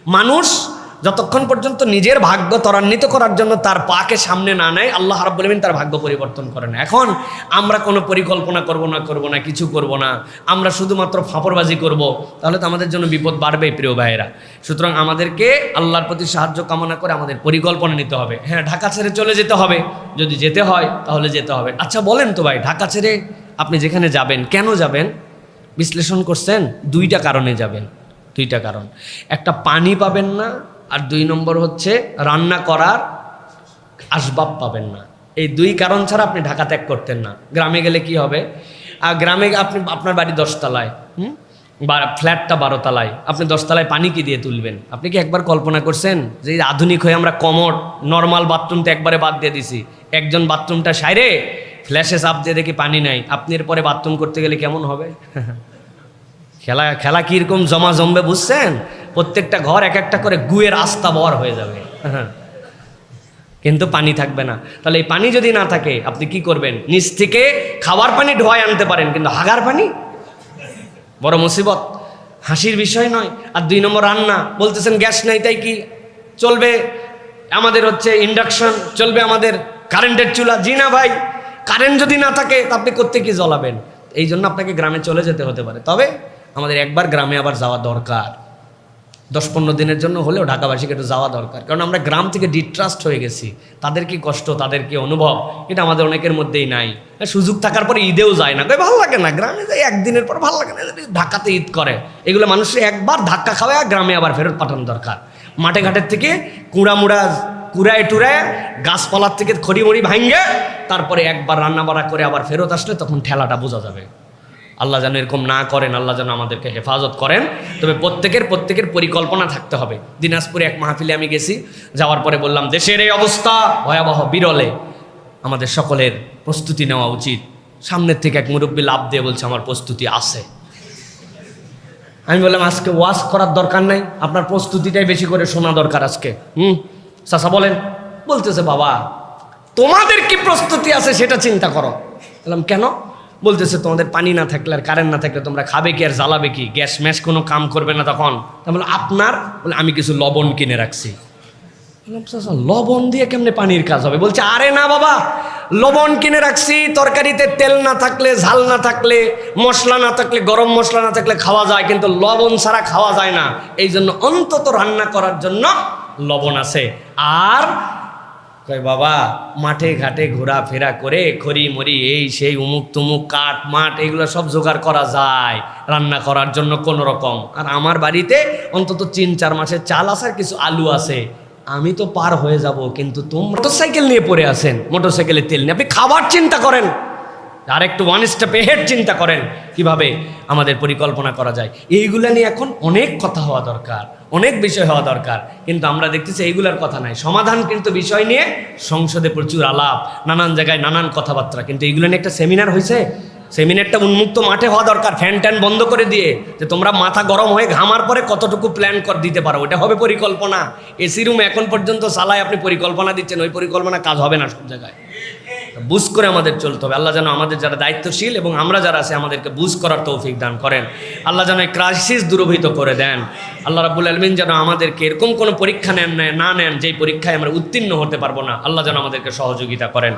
মানুষ যতক্ষণ পর্যন্ত নিজের ভাগ্য ত্বরান্বিত করার জন্য তার পাকে সামনে না নেয়, আল্লাহ রাব্বুল আলামিন তার ভাগ্য পরিবর্তন করে না। এখন আমরা কোনো পরিকল্পনা করব না, কিছু করব না, আমরা শুধুমাত্র ফাঁপড়বাজি করব, তাহলে তো আমাদের জন্য বিপদ বাড়বে প্রিয় ভাইয়েরা। সুতরাং আমাদেরকে আল্লাহর প্রতি সাহায্য কামনা করে আমাদের পরিকল্পনা নিতে হবে। হ্যাঁ, ঢাকা ছেড়ে চলে যেতে হবে, যদি যেতে হয় তাহলে যেতে হবে। আচ্ছা বলেন তো ভাই, ঢাকা ছেড়ে আপনি যেখানে যাবেন কেন যাবেন? বিশ্লেষণ করছেন? দুইটা কারণে যাবেন, দুইটা কারণ। একটা, পানি পাবেন না, আর 2 নম্বর হচ্ছে রান্না করার আসবাব পাবেন না। এই 2 কারণ ছাড়া আপনি ঢাকা ত্যাগ করতেন না। গ্রামে গেলে কি হবে? আর গ্রামে আপনার বাড়ি 10 তলায়, ফ্ল্যাটটা 12 তলায়, আপনি 10 তলায় পানি কি দিয়ে তুলবেন? আপনি কি একবার কল্পনা করছেন যে আধুনিক হয়ে আমরা কমোড নর্মাল বাথরুমটা একবারে বাদ দিয়ে দিছি, একজন বাথরুমটা সাইরে ফ্ল্যাশে চাপ দিয়ে দেখি পানি নাই, আপনি এরপরে বাথরুম করতে গেলে কেমন হবে? খেলা কীরকম জমবে বুঝছেন? প্রত্যেকটা ঘর এক একটা করে গুয়ের আস্তা বর হয়ে যাবে, কিন্তু পানি থাকবে না। তাহলে এই পানি যদি না থাকে আপনি কি করবেন? নিচ থেকে খাবার পানি ধোয়ায় আনতে পারেন, কিন্তু হাগার পানি বড় মুসিবত, হাসির বিষয় নয়। আর 2 নম্বর রান্না, বলতেছেন গ্যাস নাই তাই কি চলবে আমাদের হচ্ছে ইন্ডাকশন, চলবে আমাদের কারেন্টের চুলা। জি না ভাই, কারেন্ট যদি না থাকে আপনি করতে কি জ্বলাবেন? এই জন্য আপনাকে গ্রামে চলে যেতে হতে পারে। তবে আমাদের একবার গ্রামে আবার যাওয়া দরকার, 10-15 দিনের জন্য হলেও ঢাকাবাসীকে একটু যাওয়া দরকার। কারণ আমরা গ্রাম থেকে ডিট্রাস্ট হয়ে গেছি। তাদের কি কষ্ট, তাদের কি অনুভব, এটা আমাদের অনেকের মধ্যেই নাই। সুযোগ থাকার পরে ঈদেও যায় না, ভালো লাগে না। গ্রামে যাই একদিনের পর ভালো লাগে না, ঢাকাতে ঈদ করে। এগুলো মানুষের একবার ধাক্কা খাওয়া গ্রামে আবার ফেরত পাঠানো দরকার। মাঠে ঘাটের থেকে কুড়ায় টুড়ায় গাছপালার থেকে খড়িমড়ি ভাঙ্গে তারপরে একবার রান্না বাড়া করে আবার ফেরত আসলে তখন ঠেলাটা বোঝা যাবে। আল্লাহ যেন এরকম না করেন, আল্লাহ যেন আমাদেরকে হেফাজত করেন। তবে প্রত্যেকের পরিকল্পনা থাকতে হবে। দিনাজপুরে এক মাহফিলে আমি গেছি, যাওয়ার পরে বললাম দেশের এই অবস্থা ভয়াবহ, বিরলে, আমাদের সকলের প্রস্তুতি নেওয়া উচিত। সামনের থেকে এক মুরব্বী লাভ দিয়ে বলছে আমার প্রস্তুতি আছে। আমি বললাম আজকে ওয়াজ করার দরকার নাই, আপনার প্রস্তুতিটাই বেশি করে শোনা দরকার আজকে। চাচা বলেন, বলতেছে বাবা তোমাদের কি প্রস্তুতি আছে সেটা চিন্তা করো। বললাম কেন? বলতেছে তোমাদের পানি না থাকলে আর কারেন্ট না থাকলে তোমরা খাবে কি আর জ্বালাবে কি? গ্যাস ম্যাশ কোনো কাম করবে না তখন। বলে আপনার, বলে আমি কিছু লবণ কিনে রাখছি। লবণ দিয়ে কেমনে পানির কাজ হবে? বলছে আরে না বাবা, লবণ কিনে রাখছি, তরকারিতে তেল না থাকলে, ঝাল না থাকলে, মশলা না থাকলে, গরম মশলা না থাকলে খাওয়া যায়, কিন্তু লবণ ছাড়া খাওয়া যায় না। এই জন্য অন্তত রান্না করার জন্য লবণ আছে। আর কই বাবা মাঠে ঘাটে ঘোরাফেরা করে খড়ি মরি এই সেই উমুক তুমুক কাঠ মাঠ এগুলো সব জোগাড় করা যায় রান্না করার জন্য কোনো রকম। আর আমার বাড়িতে অন্তত 3-4 মাসের চাল আছে, আর কিছু আলু আছে, আমি তো পার হয়ে যাব। কিন্তু তোমরা মোটরসাইকেল নিয়ে পড়ে আছেন, মোটরসাইকেলে তেল নিয়ে। আপনি খাবার চিন্তা করেন, আর একটু 1 স্টেপ হেড চিন্তা করেন কিভাবে আমাদের পরিকল্পনা করা যায়। এইগুলা নিয়ে এখন অনেক কথা হওয়া দরকার, অনেক বিষয় হওয়া দরকার, কিন্তু আমরা দেখতেছি এইগুলার কথা নাই। সমাধান কিন্তু বিষয় নিয়ে সংসদে প্রচুর আলাপ, নানান জায়গায় নানান কথাবার্তা, কিন্তু এইগুলো নিয়ে একটা সেমিনার হয়েছে। সেমিনারটা উন্মুক্ত মাঠে হওয়া দরকার, ফ্যান ট্যান বন্ধ করে দিয়ে, যে তোমরা মাথা গরম হয়ে ঘামার পরে কতটুকু প্ল্যান দিতে পারো, ওটা হবে পরিকল্পনা। এসি রুম এখন পর্যন্ত চালায় আপনি পরিকল্পনা দিচ্ছেন, ওই পরিকল্পনা কাজ হবে না সব জায়গায়। বুঝ করে আমাদের চলতে হবে। আল্লাহ যেন আমাদের যারা দায়িত্বশীল এবং আমরা যারা আছে আমাদেরকে বুঝ করার তৌফিক দান করেন। আল্লাহ যেন এই ক্রাইসিস দূরীভূত করে দেন। আল্লাহ রাব্বুল আলামিন যেন আমাদেরকে এরকম কোনো পরীক্ষা না নেন যেই পরীক্ষায় আমরা উত্তীর্ণ হতে পারবো না। আল্লাহ যেন আমাদেরকে সহযোগিতা করেন।